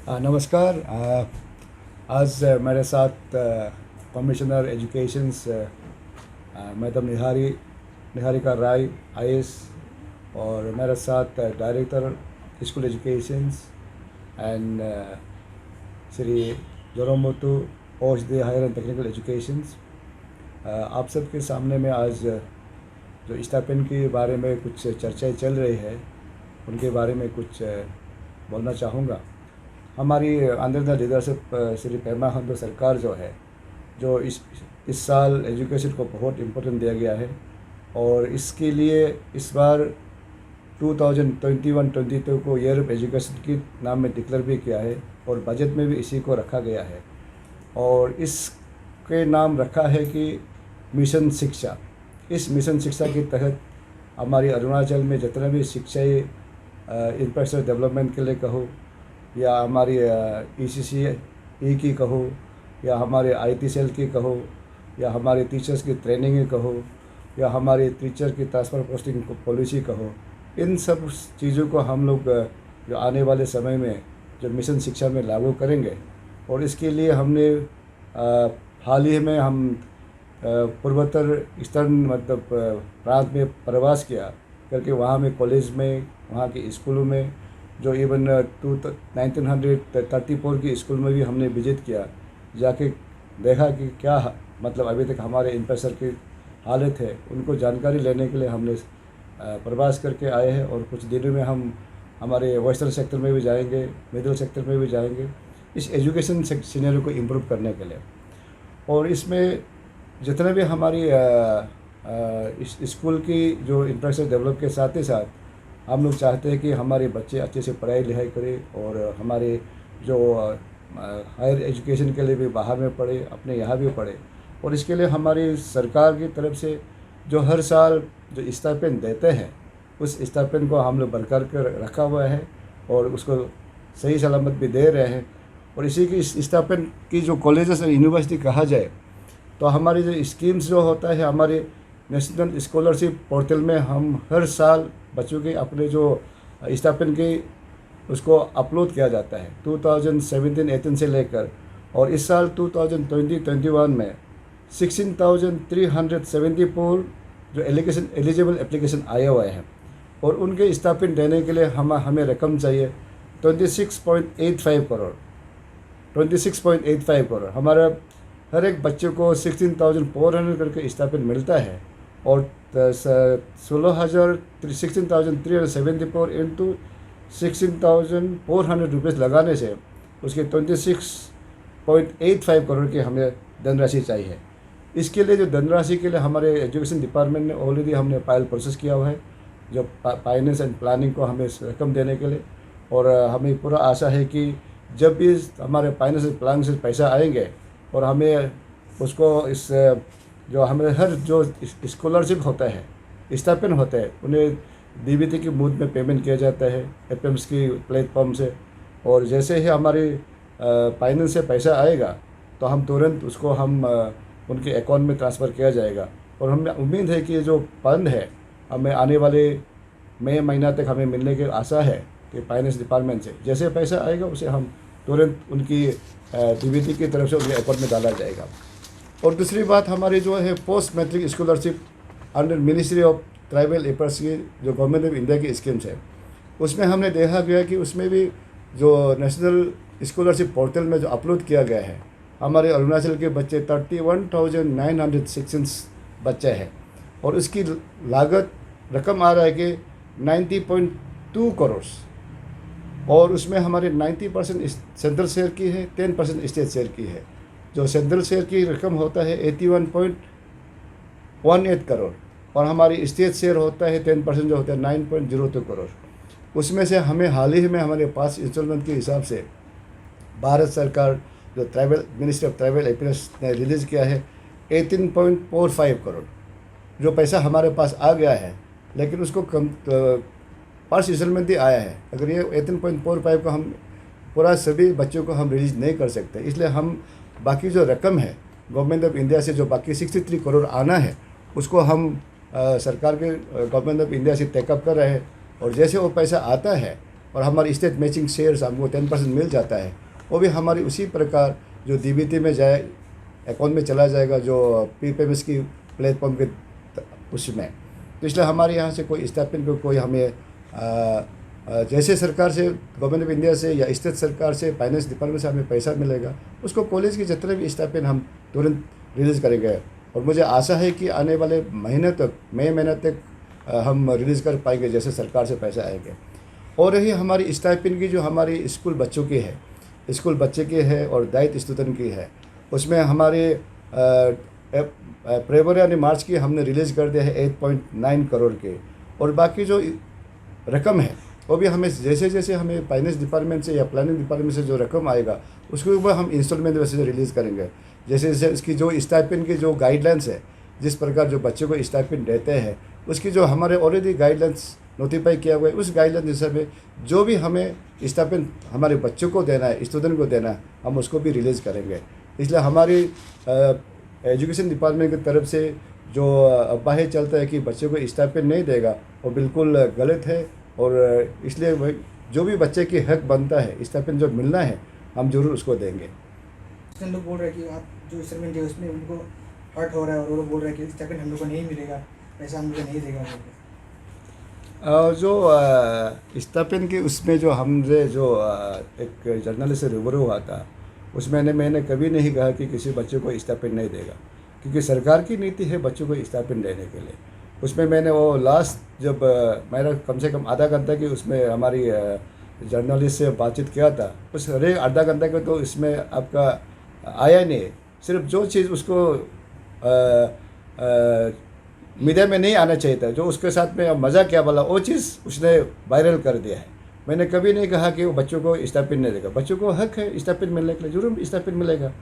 नमस्कार। आज मेरे साथ commissioner educations madam Niharika Rai IAS और मेरे साथ director school educations and Shri जोरोमोटो ओशदे हायर एंड टेक्निकल एजुकेशंस। आप सबके सामने में आज जो स्टाइपेंड के बारे में कुछ चर्चाएं चल रही है उनके बारे में कुछ बोलना चाहूँगा। हमारी under the leadership Shri Pema Khandu सरकार जो है, जो इस साल एजुकेशन को बहुत इम्पोर्टेंट दिया गया है और इसके लिए इस बार 2021-22 को ईयर ऑफ एजुकेशन के नाम में डिक्लेयर भी किया है और बजट में भी इसी को रखा गया है और इसके नाम रखा है कि मिशन शिक्षा। इस मिशन शिक्षा के तहत हमारी अरुणाचल में जितने भी शिक्षाई इंफ्रास्ट्रक्चर डेवलपमेंट के लिए कहो या हमारी ECC की कहो या हमारे IT सेल की कहो या हमारे टीचर्स की ट्रेनिंग की कहो या हमारे टीचर की ट्रांसफ़र पोस्टिंग पॉलिसी कहो, इन सब चीज़ों को हम लोग जो आने वाले समय में जो मिशन शिक्षा में लागू करेंगे। और इसके लिए हमने हाल ही में हम पूर्वोत्तर ईस्टर्न मतलब प्रांत में प्रवास किया करके वहाँ में कॉलेज में, वहाँ के स्कूलों में, जो इवन 1934 की स्कूल में भी हमने विजिट किया, जाके देखा कि क्या मतलब अभी तक हमारे इंफ्रास्ट्रक्चर की हालत है। उनको जानकारी लेने के लिए हमने प्रवास करके आए हैं और कुछ दिनों में हम हमारे वेस्टर्न सेक्टर में भी जाएंगे, मिडिल सेक्टर में भी जाएंगे इस एजुकेशन सीनियर को इम्प्रूव करने के लिए। और इसमें जितने भी हमारी इस स्कूल की जो इंफ्रास्ट्रक्चर डेवलप के साथ ही साथ हम लोग चाहते हैं कि हमारे बच्चे अच्छे से पढ़ाई लिखाई करें और हमारे जो हायर एजुकेशन के लिए भी बाहर में पढ़े, अपने यहाँ भी पढ़े। और इसके लिए हमारी सरकार की तरफ से जो हर साल जो स्टाइपेंड देते हैं उस स्टाइपेंड को हम लोग बरकरार कर रखा हुआ है और उसको सही सलामत भी दे रहे हैं। और इसी की स्टाइपेंड की जो कॉलेजेस और यूनिवर्सिटी कहा जाए तो हमारी जो स्कीम्स जो होता है, हमारे नेशनल स्कॉलरशिप पोर्टल में हम हर साल बच्चों के अपने जो स्टाइपेंड की उसको अपलोड किया जाता है 2017-18 से लेकर। और इस साल 2020-21 में 16,374 जो एलिजिबल एप्लीकेशन आए हुए हैं और उनके स्टाइपेंड देने के लिए हमें रकम चाहिए 26.85 करोड़। 26.85 करोड़ हमारा हर एक बच्चे को 16,400 करके स्टाइपेंड मिलता है और 16,374 इंटू 16,400 रुपीज़ लगाने से उसके 26.85 करोड़ की हमें धनराशि चाहिए। इसके लिए जो धनराशि के लिए हमारे एजुकेशन डिपार्टमेंट ने ऑलरेडी हमने फाइल प्रोसेस किया हुआ है जो फाइनेंस एंड प्लानिंग को हमें रकम देने के लिए। और हमें पूरा आशा है कि जब भी हमारे फाइनेंस एंड प्लानिंग से पैसा आएंगे और हमें उसको इस जो हमें हर जो स्कॉलरशिप होता है, स्टाइपेंड होता है, उन्हें DBT की मूड में पेमेंट किया जाता है FMS की प्लेटफॉर्म से। और जैसे ही हमारी फाइनेंस से पैसा आएगा तो हम तुरंत उसको हम उनके अकाउंट में ट्रांसफ़र किया जाएगा। और हमें उम्मीद है कि जो फंड है हमें आने वाले मई महीना तक हमें मिलने की आशा है कि फाइनेंस डिपार्टमेंट से जैसे पैसा आएगा उसे हम तुरंत उनकी DBT की तरफ से उनके अकाउंट में डाला जाएगा। और दूसरी बात हमारी जो है post matric scholarship under ministry of tribal affairs की जो गवर्नमेंट ऑफ इंडिया की स्कीम्स है, उसमें हमने देखा गया कि उसमें भी जो नेशनल स्कॉलरशिप पोर्टल में जो अपलोड किया गया है, हमारे अरुणाचल के बच्चे 31,916 बच्चे हैं और उसकी लागत रकम आ रहा है कि 90.2 करोड़। और उसमें हमारे 90% सेंट्रल शेयर की है, 10% स्टेट शेयर की है। जो सेंट्रल शेयर की रकम होता है 81.18 करोड़ और हमारी स्टेट शेयर होता है 10% जो होता है 9.02 करोड़। उसमें से हमें हाल ही में हमारे पास इंस्टॉलमेंट के हिसाब से भारत सरकार जो tribal ministry of tribal affairs ने रिलीज़ किया है 18.45 करोड़ जो पैसा हमारे पास आ गया है, लेकिन उसको कम पार्स इंस्टॉलमेंट ही आया है। अगर ये 18.45 को हम पूरा सभी बच्चों को हम रिलीज़ नहीं कर सकते, इसलिए हम बाकी जो रकम है गवर्नमेंट ऑफ इंडिया से जो बाकी 63 करोड़ आना है उसको हम सरकार के गवर्नमेंट ऑफ इंडिया से टेकअप कर रहे हैं। और जैसे वो पैसा आता है और हमारी स्टेट मैचिंग शेयर्स हमको 10% मिल जाता है, वो भी हमारी उसी प्रकार जो डीबीटी में जाए अकाउंट में चला जाएगा, जो PPMS की प्लेटफॉर्म के उसमें। तो इसलिए हमारे यहाँ से कोई स्टाइपेंड को कोई हमें जैसे सरकार से, गवर्नमेंट ऑफ इंडिया से या स्टेट सरकार से, फाइनेंस डिपार्टमेंट से हमें पैसा मिलेगा, उसको कॉलेज के जितने भी स्टाइपेंड हम तुरंत रिलीज़ करेंगे। और मुझे आशा है कि आने वाले महीने तक, मई महीने तक हम रिलीज़ कर पाएंगे जैसे सरकार से पैसा आएंगे। और रही हमारी स्टाइपेंड की, जो हमारी स्कूल बच्चों की है, स्कूल बच्चे की है और डाइट स्टूडेंट की है, उसमें हमारे फरवरी यानी मार्च की हमने रिलीज़ कर दिया है 8.9 करोड़ के। और बाकी जो रकम है वो भी हमें जैसे जैसे हमें फाइनेंस डिपार्टमेंट से या प्लानिंग डिपार्टमेंट से जो रकम आएगा उसके ऊपर हम इंस्टॉलमेंट वैसे से रिलीज़ करेंगे। जैसे जैसे इसकी जो स्टाइपेंड की जो गाइडलाइंस है, जिस प्रकार जो बच्चे को स्टाइपेंड देते हैं, उसकी जो हमारे ऑलरेडी गाइडलाइंस नोटिफाई किया हुआ है, उस गाइडलाइन हिसाब में जो भी हमें स्टाइपेंड हमारे बच्चों को देना है, स्टूडेंट को देना है, हम उसको भी रिलीज़ करेंगे। इसलिए हमारी एजुकेशन डिपार्टमेंट की तरफ से जो अफवाहें चलता है कि बच्चे को स्टाइपेंड नहीं देगा, वो बिल्कुल गलत है। और इसलिए जो भी बच्चे की हक बनता है, स्टाइपेंड जो मिलना है, हम जरूर उसको देंगे। लोग बोल रहे हैं कि आप जो स्टेटमेंट है उसमें उनको हर्ट हो रहा है और वो लोग बोल रहे हैं कि स्टेटमेंट हम लोग को नहीं मिलेगा, पैसा हम लोग को नहीं देगा। जो स्टाइपेंड की उसमें जो हमसे जो एक जर्नलिस्ट से रूबरू हुआ था, उसमें मैंने कभी नहीं कहा कि किसी बच्चे को स्टाइपेंड नहीं देगा, क्योंकि सरकार की नीति है बच्चों को स्टाइपेंड देने के लिए। उसमें मैंने वो लास्ट जब मेरा कम से कम आधा घंटा की उसमें हमारी जर्नलिस्ट से बातचीत किया था, उस हर आधा घंटा का तो इसमें आपका आया नहीं। सिर्फ जो चीज़ उसको मीडिया में नहीं आना चाहिए था, जो उसके साथ में मज़ा क्या बोला, वो चीज़ उसने वायरल कर दिया है। मैंने कभी नहीं कहा कि वो बच्चों को स्टाइपेंड नहीं देगा। बच्चों को हक है स्टाइपेंड मिलने के लिए, जरूर स्टाइपेंड मिलेगा।